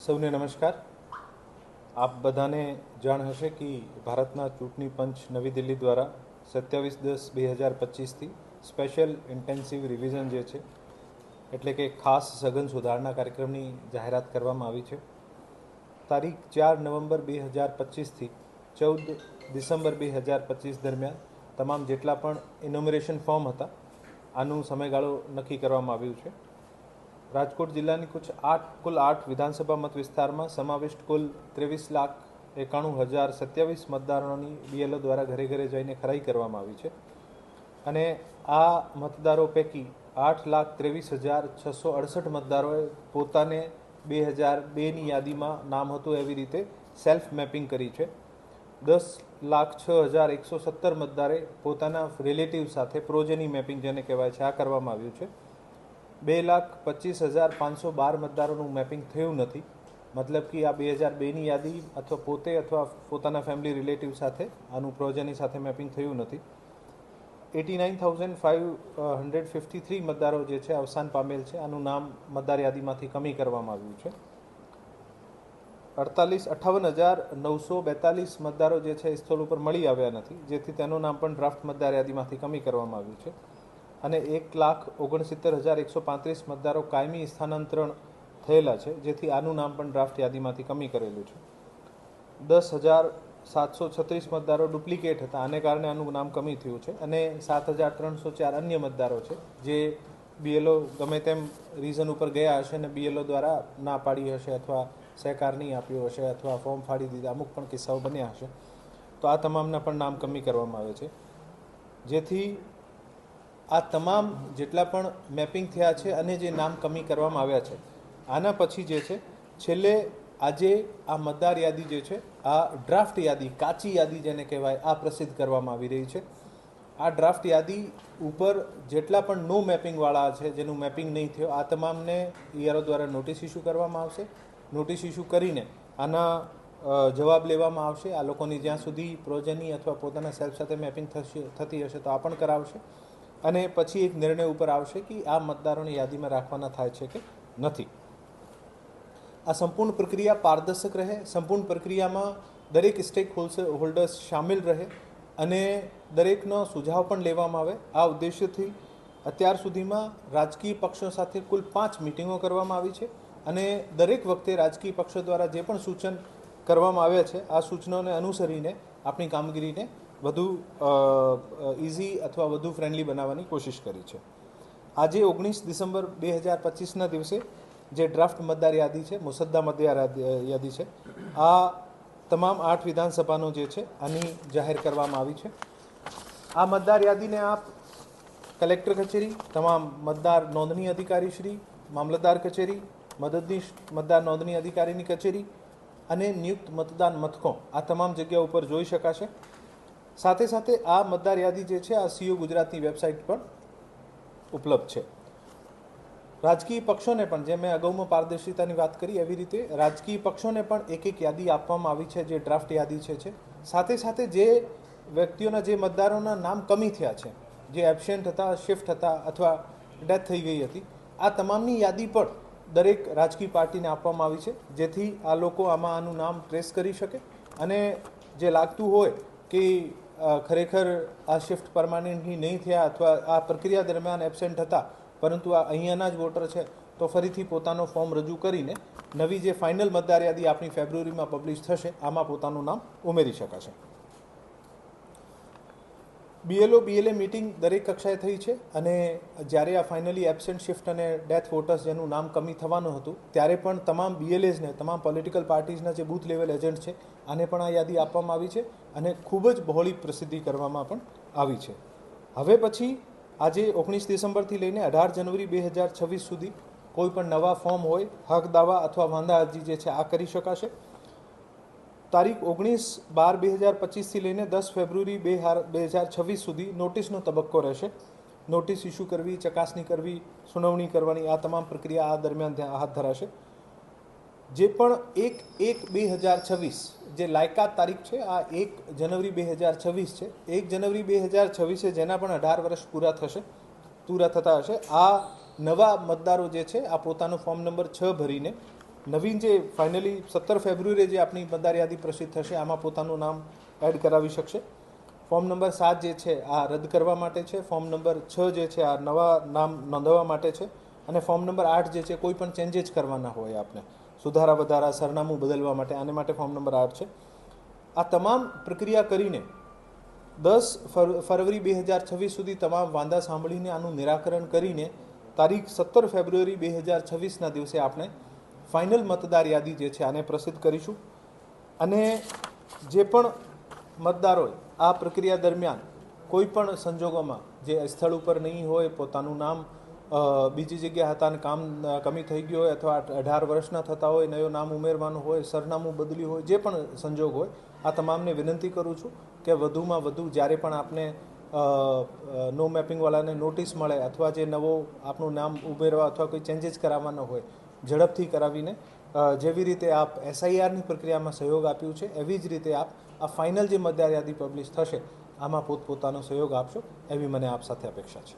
સૌને નમસ્કાર. આપ બધાને જાણ હશે કે ભારતના ચૂંટણી પંચ નવી દિલ્હી દ્વારા 27/10/2025થી સ્પેશિયલ ઇન્ટેન્સિવ રિવિઝન જે છે એટલે કે ખાસ સઘન સુધારણા કાર્યક્રમની જાહેરાત કરવામાં આવી છે. તારીખ 4 નવેમ્બર 2025થી 14 ડિસેમ્બર 2025 દરમિયાન તમામ જેટલા પણ ઇનોમરેશન ફોર્મ હતા આનું સમયગાળો નક્કી કરવામાં આવ્યું છે. રાજકોટ જિલ્લાની કુલ 8 વિધાનસભા મત વિસ્તારમાં સમાવિષ્ટ કુલ 23,91,027 મતદારોની બીએલઓ દ્વારા ઘરે ઘરે જઈને ખરાઈ કરવામાં આવી છે અને આ મતદારો પૈકી 8,23,668 મતદારોએ પોતાને 2002ની યાદીમાં નામ હતું એવી રીતે સેલ્ફ મેપિંગ કરી છે. 10,06,117 મતદારે પોતાના રિલેટિવ સાથે પ્રોજેની મેપિંગ જેને કહેવાય છે આ કરવામાં આવ્યું છે. 2,25,512 મતદારોનું મેપિંગ થયું નથી, મતલબ કે આ 2002ની યાદી અથવા પોતે અથવા પોતાના ફેમિલી રિલેટિવ સાથે આનું પ્રોજેની સાથે મેપિંગ થયું નથી. 89,553 મતદારો જે છે અવસાન પામેલ છે, આનું નામ મતદાર યાદીમાંથી કમી કરવામાં આવ્યું છે. 58,942 મતદારો જે છે સ્થળ ઉપર મળી આવ્યા નથી, જેથી તેનું નામ પણ ડ્રાફ્ટ મતદાર યાદીમાંથી કમી કરવામાં આવ્યું છે અને 1,69,135 મતદારો કાયમી સ્થાનાંતરણ થયેલા છે, જેથી આનું નામ પણ ડ્રાફ્ટ યાદીમાંથી કમી કરેલું છે. 10,736 મતદારો ડુપ્લિકેટ હતા, આને કારણે આનું નામ કમી થયું છે અને 7,304 અન્ય મતદારો છે જે બીએલઓ ગમે તેમ રીઝન ઉપર ગયા હશે અને બીએલઓ દ્વારા ના પાડી હશે અથવા સહકાર નહીં આપ્યો હશે અથવા ફોર્મ ફાડી દીધા, અમુક પણ કિસ્સાઓ બન્યા હશે, તો આ તમામના પણ નામ કમી કરવામાં આવે છે. જેથી આ તમામ જેટલા પણ મેપિંગ થયા છે અને જે નામ કમી કરવામાં આવ્યા છે આના પછી જે છે છેલ્લે આજે આ મતદાર યાદી જે છે આ ડ્રાફ્ટ યાદી, કાચી યાદી જેને કહેવાય, આ પ્રસિદ્ધ કરવામાં આવી રહી છે. આ ડ્રાફ્ટ યાદી ઉપર જેટલા પણ નો મેપિંગવાળા છે, જેનું મેપિંગ નહીં થયો, આ તમામને ઈઆરઓ દ્વારા નોટિસ ઇસ્યુ કરવામાં આવશે. નોટિસ ઇસ્યુ કરીને આના જવાબ લેવામાં આવશે. આ લોકોની જ્યાં સુધી પ્રોજેની અથવા પોતાના સેલ્ફ સાથે મેપિંગ થતી હશે તો આ પણ કરાવશે અને પછી એક નિર્ણય ઉપર આવશે કે આ મતદારોની યાદીમાં રાખવાના થાય છે કે નથી. આ સંપૂર્ણ પ્રક્રિયા પારદર્શક રહે, સંપૂર્ણ પ્રક્રિયામાં દરેક સ્ટેક હોલ્ડર્સ સામેલ રહે અને દરેકનો સુઝાવ પણ લેવામાં આવે. આ ઉદ્દેશ્યથી અત્યાર સુધીમાં રાજકીય પક્ષો સાથે કુલ 5 મિટિંગો કરવામાં આવી છે અને દરેક વખતે રાજકીય પક્ષો દ્વારા જે પણ સૂચન કરવામાં આવ્યા છે આ સૂચનોને અનુસરીને આપણી કામગીરીને વધુ ઇઝી અથવા વધુ ફ્રેન્ડલી બનાવવાની કોશિશ કરી છે. આજે 19 ડિસેમ્બર 2025ના દિવસે જે ડ્રાફ્ટ મતદાર યાદી છે, મુસદ્દા મતદાર યાદી છે, આ તમામ 8 વિધાનસભાનો જે છે આની જાહેર કરવામાં આવી છે. આ મતદાર યાદીને આપ કલેક્ટર કચેરી, તમામ મતદાર નોંધણી અધિકારી શ્રી, મામલતદાર કચેરી, મદદનીશ મતદાર નોંધણી અધિકારીની કચેરી અને નિયુક્ત મતદાન મથકો આ તમામ જગ્યા ઉપર જોઈ શકાશે. સાથે સાથે આ મતદાર યાદી જે છે આ સીઓ ગુજરાતની વેબસાઇટ પર ઉપલબ્ધ છે. રાજકીય પક્ષોને પણ, જે મેં અગાઉમાં પારદર્શિતાની વાત કરી એવી રીતે રાજકીય પક્ષોને પણ એક યાદી આપવામાં આવી છે જે ડ્રાફ્ટ યાદી છે. સાથે સાથે જે વ્યક્તિઓના, જે મતદારોના નામ કમી થયા છે, જે એબસેન્ટ હતા, શિફ્ટ હતા અથવા ડેથ થઈ ગઈ હતી, આ તમામની યાદી પણ દરેક રાજકીય પાર્ટીને આપવામાં આવી છે, જેથી આ લોકો આમાં આનું નામ ટ્રેસ કરી શકે અને જે લાગતું હોય કે ખરેખર આ શિફ્ટ પરમાનન્ટલી નહીં થયા અથવા આ પ્રક્રિયા દરમિયાન એબસેન્ટ હતા પરંતુ આ અહીંયાના જ વોટર છે, તો ફરીથી પોતાનો ફોર્મ રજૂ કરીને નવી જે ફાઇનલ મતદાર યાદી આપણી ફેબ્રુઆરીમાં પબ્લિશ થશે આમાં પોતાનું નામ ઉમેરી શકાશે. બીએલઓ બીએલએ મિટિંગ દરેક કક્ષાએ થઈ છે અને જ્યારે આ ફાઇનલી એબસેન્ટ, શિફ્ટ અને ડેથ વોટર્સ જેનું નામ કમી થવાનું હતું ત્યારે પણ તમામ બીએલએસને, તમામ પોલિટિકલ પાર્ટીઝના જે બૂથ લેવલ એજન્ટ છે આને પણ આ યાદી આપવામાં આવી છે અને ખૂબ જ બહોળી પ્રસિદ્ધિ કરવામાં પણ આવી છે. હવે પછી આજે 19 ડિસેમ્બરથી લઈને 18 જનવરી 2026 સુધી કોઈ પણ નવા ફોર્મ હોય, હક દાવા અથવા વાંધા અરજી જે છે આ કરી શકાશે. તારીખ 19/12/2025થી લઈને 10 ફેબ્રુઆરી 2026 સુધી નોટિસનો તબક્કો રહેશે. નોટિસ ઇસ્યુ કરવી, ચકાસણી કરવી, સુનાવણી કરવાની આ તમામ પ્રક્રિયા આ દરમિયાન હાથ ધરાશે. જે પણ 1/1/2026 જે લાયકાત તારીખ છે આ 1 જનવરી 2026 છે. 1 જનવરી 2026 જેના પણ 18 વર્ષ પૂરા થતા હશે આ નવા મતદારો જે છે આ પોતાનો ફોર્મ નંબર 6 ભરીને નવીન જે ફાઇનલી 17 ફેબ્રુઆરીએ જે આપણી મતદાર યાદી પ્રસિદ્ધ થશે આમાં પોતાનું નામ એડ કરાવી શકશે. ફોર્મ નંબર 7 જે છે આ રદ કરવા માટે છે. ફોર્મ નંબર 6 જે છે આ નવા નામ નોંધવા માટે છે. અને ફોર્મ નંબર 8 જે છે કોઈ પણ ચેન્જીસ કરવાના હોય આપણે, સુધારા વધારા, સરનામું બદલવા માટે, આને માટે ફોર્મ નંબર 8 છે. આ તમામ પ્રક્રિયા કરીને 10 ફરવરી 2026 સુધી તમામ વાંધા સાંભળીને આનું નિરાકરણ કરીને તારીખ 17 ફેબ્રુઆરી 2026ના દિવસે આપણે ફાઇનલ મતદાર યાદી જે છે આને પ્રસિદ્ધ કરીશું. અને જે પણ મતદારોએ આ પ્રક્રિયા દરમિયાન કોઈ પણ સંજોગોમાં જે સ્થળ ઉપર નહીં હોય, પોતાનું નામ બીજી જગ્યા હતા અને કામ કમી થઈ ગયું હોય, અથવા 18 વર્ષના થતા હોય, નવું નામ ઉમેરવાનું હોય, સરનામું બદલ્યું હોય, જે પણ સંજોગ હોય, આ તમામને વિનંતી કરું છું કે વધુમાં વધુ જ્યારે પણ આપને નો મેપિંગવાળાને નોટિસ મળે અથવા જે નવો આપનું નામ ઉમેરવા અથવા કોઈ ચેન્જીસ કરાવવાનો હોય ઝડપથી કરાવીને જેવી રીતે આપ SIRની પ્રક્રિયામાં સહયોગ આપ્યું છે એવી જ રીતે આપ આ ફાઇનલ જે મતદાર યાદી પબ્લિશ થશે આમાં પોતપોતાનો સહયોગ આપશો એવી મને આપ સાથે અપેક્ષા છે.